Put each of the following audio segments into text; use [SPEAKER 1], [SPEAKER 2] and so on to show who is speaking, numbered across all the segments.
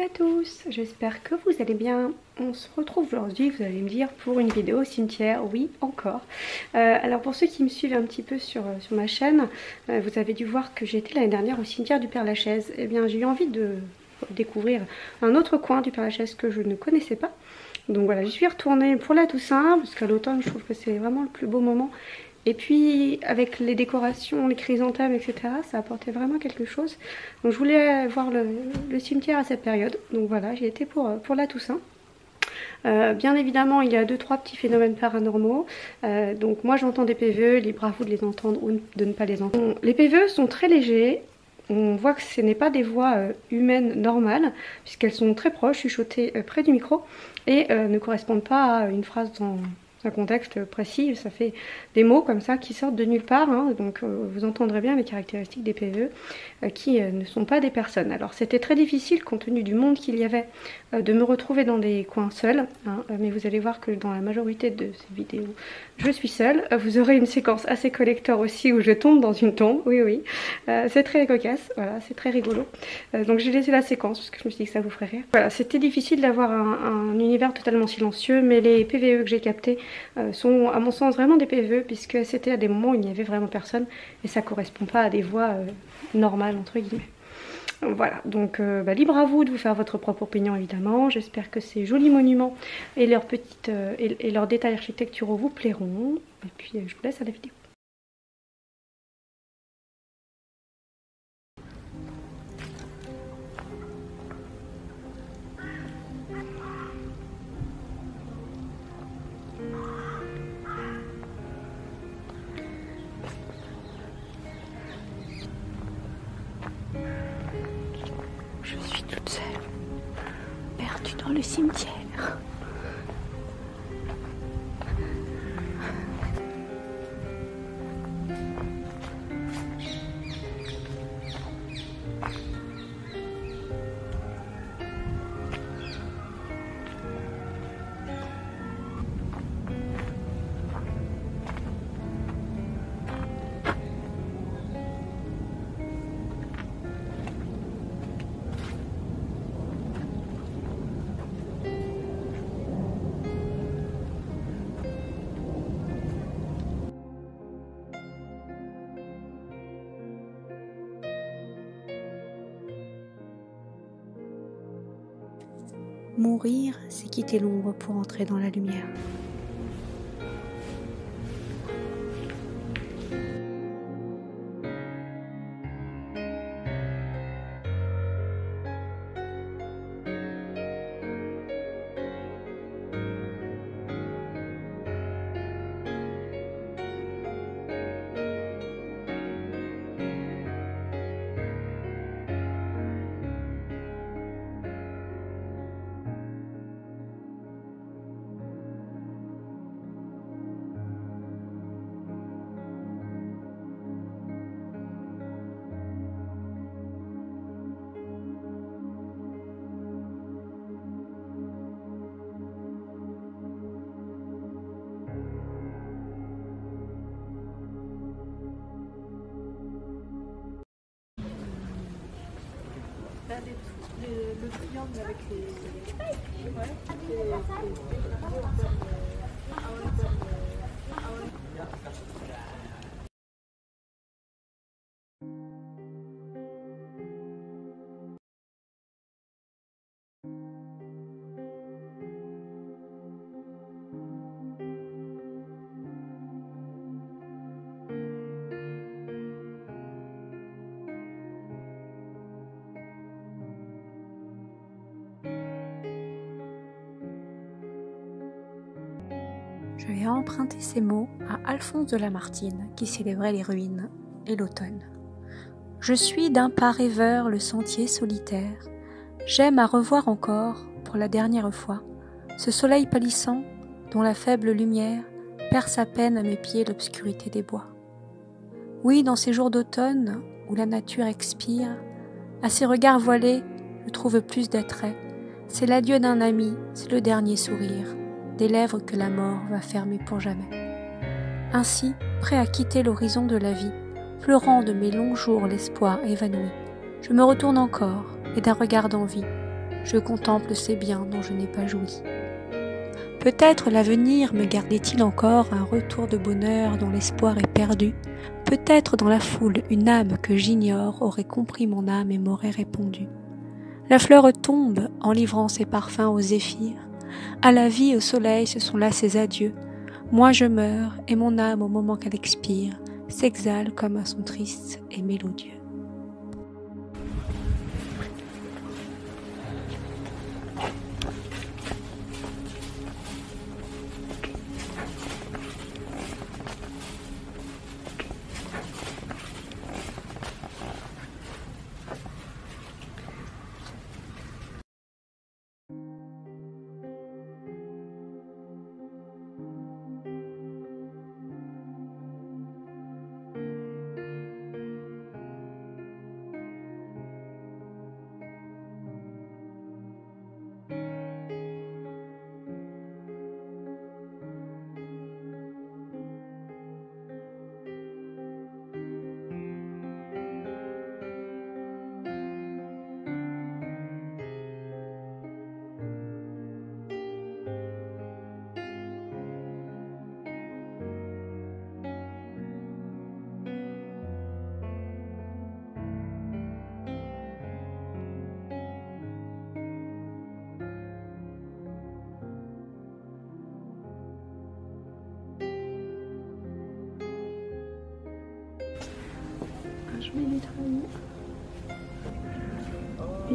[SPEAKER 1] à tous, j'espère que vous allez bien. On se retrouve aujourd'hui, vous allez me dire, pour une vidéo au cimetière, oui encore. Alors pour ceux qui me suivent un petit peu sur ma chaîne, vous avez dû voir que j'ai été l'année dernière au cimetière du Père-Lachaise. Eh bien j'ai eu envie de découvrir un autre coin du Père-Lachaise que je ne connaissais pas. Donc voilà, j'y suis retournée pour la Toussaint, parce qu'à l'automne je trouve que c'est vraiment le plus beau moment. Et puis avec les décorations, les chrysanthèmes, etc., ça apportait vraiment quelque chose. Donc je voulais voir le cimetière à cette période. Donc voilà, j'y étais pour la Toussaint. Bien évidemment, il y a 2-3 petits phénomènes paranormaux. Donc moi j'entends des PVE, libre à vous de les entendre ou de ne pas les entendre. Les PVE sont très légers. On voit que ce n'est pas des voix humaines normales, puisqu'elles sont très proches, chuchotées près du micro, et ne correspondent pas à une phrase dans un contexte précis. Ça fait des mots comme ça qui sortent de nulle part, hein. Donc vous entendrez bien les caractéristiques des PVE qui ne sont pas des personnes. Alors c'était très difficile compte tenu du monde qu'il y avait de me retrouver dans des coins seuls, hein, mais vous allez voir que dans la majorité de ces vidéos je suis seule. Vous aurez une séquence assez collector aussi où je tombe dans une tombe, oui, c'est très cocasse, voilà, c'est très rigolo. Donc j'ai laissé la séquence parce que je me suis dit que ça vous ferait rire. Voilà, c'était difficile d'avoir un univers totalement silencieux, mais les PVE que j'ai captés sont à mon sens vraiment des PVE, puisque c'était à des moments où il n'y avait vraiment personne et ça correspond pas à des voix normales entre guillemets. Voilà, donc libre à vous de vous faire votre propre opinion évidemment. J'espère que ces jolis monuments et leurs petites et leurs détails architecturaux vous plairont. Et puis je vous laisse à la vidéo. Je suis toute seule, perdue dans le cimetière. Mourir, c'est quitter l'ombre pour entrer dans la lumière. Le triangle avec les... Ouais. Je vais emprunter ces mots à Alphonse de Lamartine, qui célébrait les ruines et l'automne. Je suis d'un pas rêveur le sentier solitaire. J'aime à revoir encore, pour la dernière fois, ce soleil pâlissant dont la faible lumière perce à peine à mes pieds l'obscurité des bois. Oui, dans ces jours d'automne où la nature expire, à ses regards voilés, je trouve plus d'attrait. C'est l'adieu d'un ami, c'est le dernier sourire des lèvres que la mort va fermer pour jamais. Ainsi, prêt à quitter l'horizon de la vie, pleurant de mes longs jours l'espoir évanoui, je me retourne encore et d'un regard d'envie,
[SPEAKER 2] je contemple ces biens dont je n'ai pas joui. Peut-être l'avenir me gardait-il encore un retour de bonheur dont l'espoir est perdu. Peut-être dans la foule une âme que j'ignore aurait compris mon âme et m'aurait répondu. La fleur tombe en livrant ses parfums aux zéphyrs. À la vie, au soleil, ce sont là ses adieux. Moi je meurs et mon âme au moment qu'elle expire s'exhale comme un son triste et mélodieux.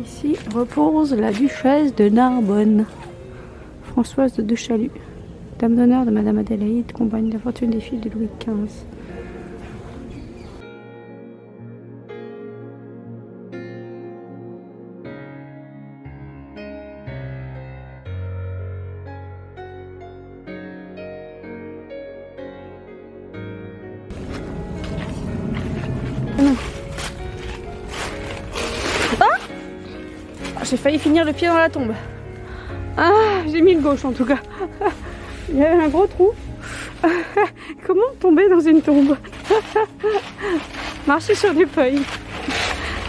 [SPEAKER 1] Ici repose la duchesse de Narbonne, Françoise de Chalut, dame d'honneur de Madame Adélaïde, compagne de la fortune des filles de Louis XV. J'ai failli finir le pied dans la tombe. Ah, j'ai mis le gauche en tout cas. Il y avait un gros trou. Comment tomber dans une tombe? Marcher sur des feuilles.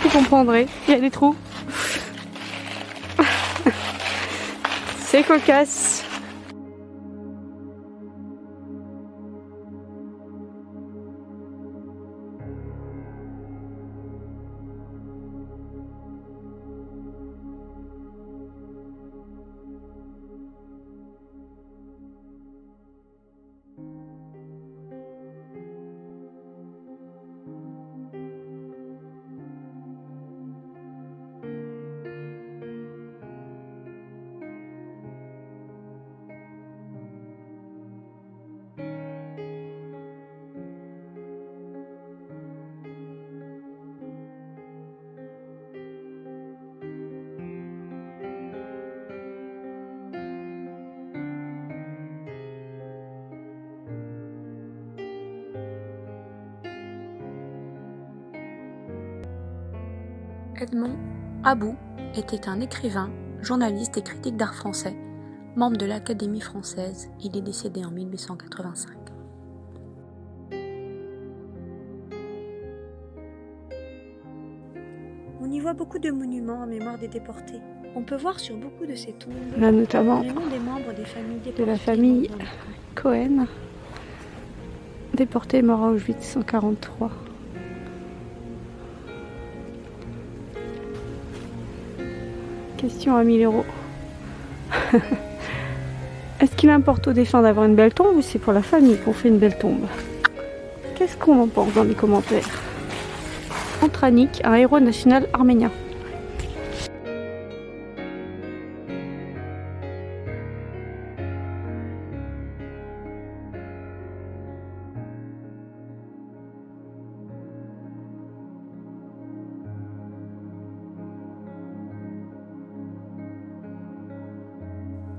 [SPEAKER 1] Vous comprendrez, il y a des trous. C'est cocasse.
[SPEAKER 2] Edmond About était un écrivain, journaliste et critique d'art français, membre de l'Académie française. Il est décédé en 1885. On y voit beaucoup de monuments en mémoire des déportés. On peut voir sur beaucoup de ces tombes
[SPEAKER 1] Là notamment
[SPEAKER 2] les noms des membres des familles déportées
[SPEAKER 1] de la famille Cohen, déportée mort à Auschwitz en 1943. Question à 1000 €. Est-ce qu'il importe aux défunts d'avoir une belle tombe ou c'est pour la famille qu'on fait une belle tombe? Qu'est-ce qu'on en pense dans les commentaires? Antranik, un héros national arménien.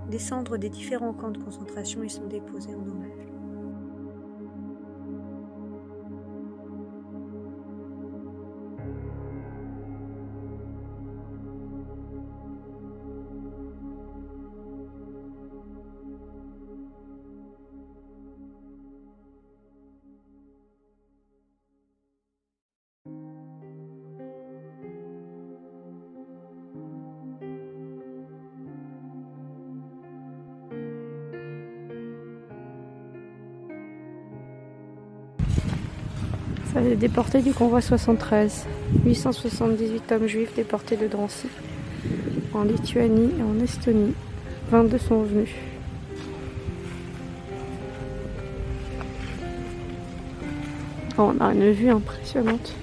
[SPEAKER 2] Des cendres des différents camps de concentration y sont déposées en hommage.
[SPEAKER 1] Ça est déporté du convoi 73. 878 hommes juifs déportés de Drancy, en Lituanie et en Estonie. 22 sont venus. Oh, on a une vue impressionnante.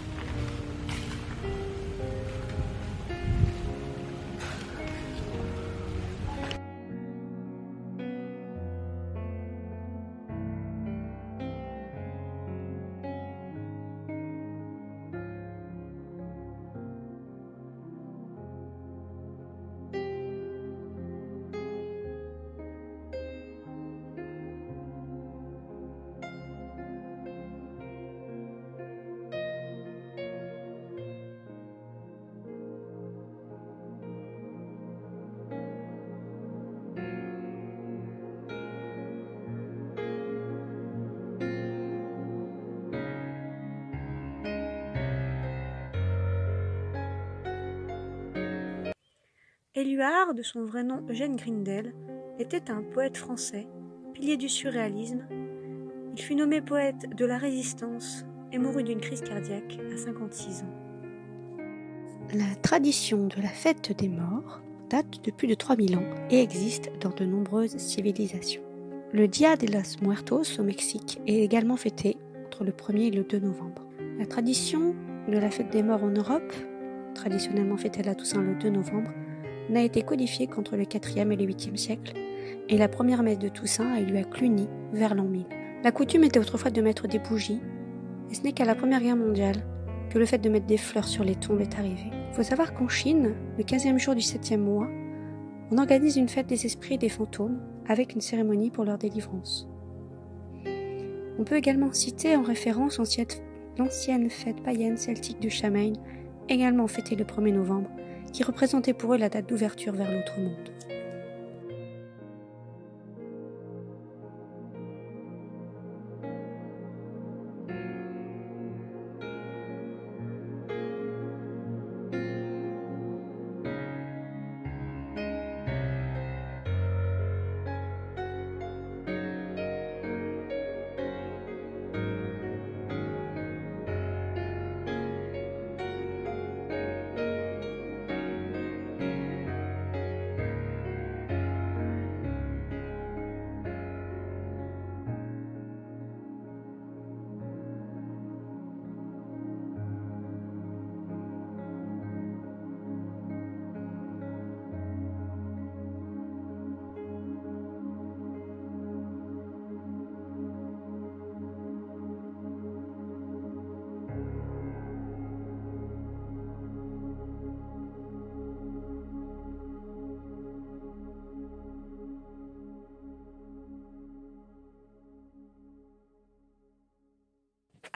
[SPEAKER 2] Éluard, de son vrai nom Eugène Grindel, était un poète français, pilier du surréalisme. Il fut nommé poète de la Résistance et mourut d'une crise cardiaque à 56 ans. La tradition de la fête des morts date de plus de 3000 ans et existe dans de nombreuses civilisations. Le Dia de los Muertos au Mexique est également fêté entre le 1er et le 2 novembre. La tradition de la fête des morts en Europe, traditionnellement fêtée à la Toussaint le 2 novembre, n'a été codifiée qu'entre le 4e et le 8e siècle, et la première messe de Toussaint a eu lieu à Cluny, vers l'an 1000. La coutume était autrefois de mettre des bougies, et ce n'est qu'à la Première Guerre mondiale que le fait de mettre des fleurs sur les tombes est arrivé. Il faut savoir qu'en Chine, le 15e jour du 7e mois, on organise une fête des esprits et des fantômes, avec une cérémonie pour leur délivrance. On peut également citer en référence l'ancienne fête païenne celtique du Samhain, également fêtée le 1er novembre, qui représentait pour eux la date d'ouverture vers l'autre monde.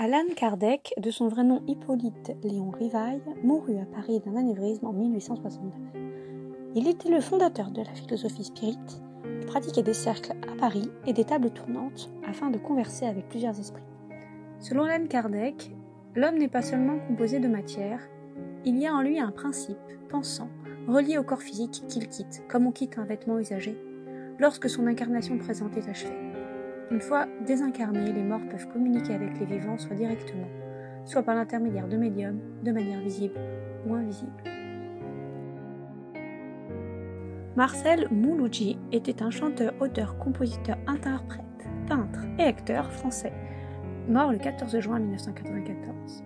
[SPEAKER 2] Allan Kardec, de son vrai nom Hippolyte Léon Rivail, mourut à Paris d'un anévrisme en 1869. Il était le fondateur de la philosophie spirite et pratiquait des cercles à Paris et des tables tournantes afin de converser avec plusieurs esprits. Selon Allan Kardec, l'homme n'est pas seulement composé de matière, il y a en lui un principe, pensant, relié au corps physique qu'il quitte, comme on quitte un vêtement usagé, lorsque son incarnation présente est achevée. Une fois désincarnés, les morts peuvent communiquer avec les vivants soit directement, soit par l'intermédiaire de médiums, de manière visible ou invisible. Marcel Mouloudji était un chanteur, auteur, compositeur, interprète, peintre et acteur français, mort le 14 juin 1994.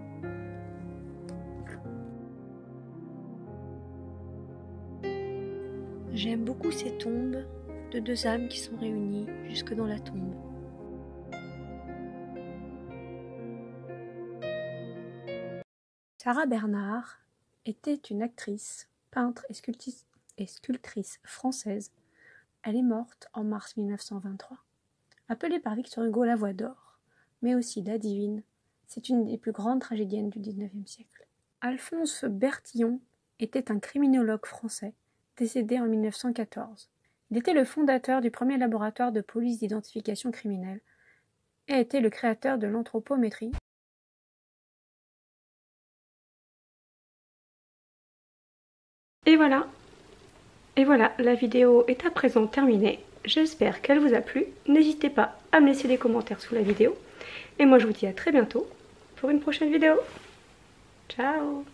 [SPEAKER 2] J'aime beaucoup ces tombes de deux âmes qui sont réunies jusque dans la tombe. Sarah Bernard était une actrice, peintre et sculptrice française. Elle est morte en mars 1923. Appelée par Victor Hugo la Voix d'Or, mais aussi la Divine, c'est une des plus grandes tragédiennes du XIXe siècle. Alphonse Bertillon était un criminologue français, décédé en 1914. Il était le fondateur du premier laboratoire de police d'identification criminelle et était le créateur de l'anthropométrie.
[SPEAKER 1] Et voilà, la vidéo est à présent terminée. J'espère qu'elle vous a plu. N'hésitez pas à me laisser des commentaires sous la vidéo. Et moi je vous dis à très bientôt pour une prochaine vidéo. Ciao!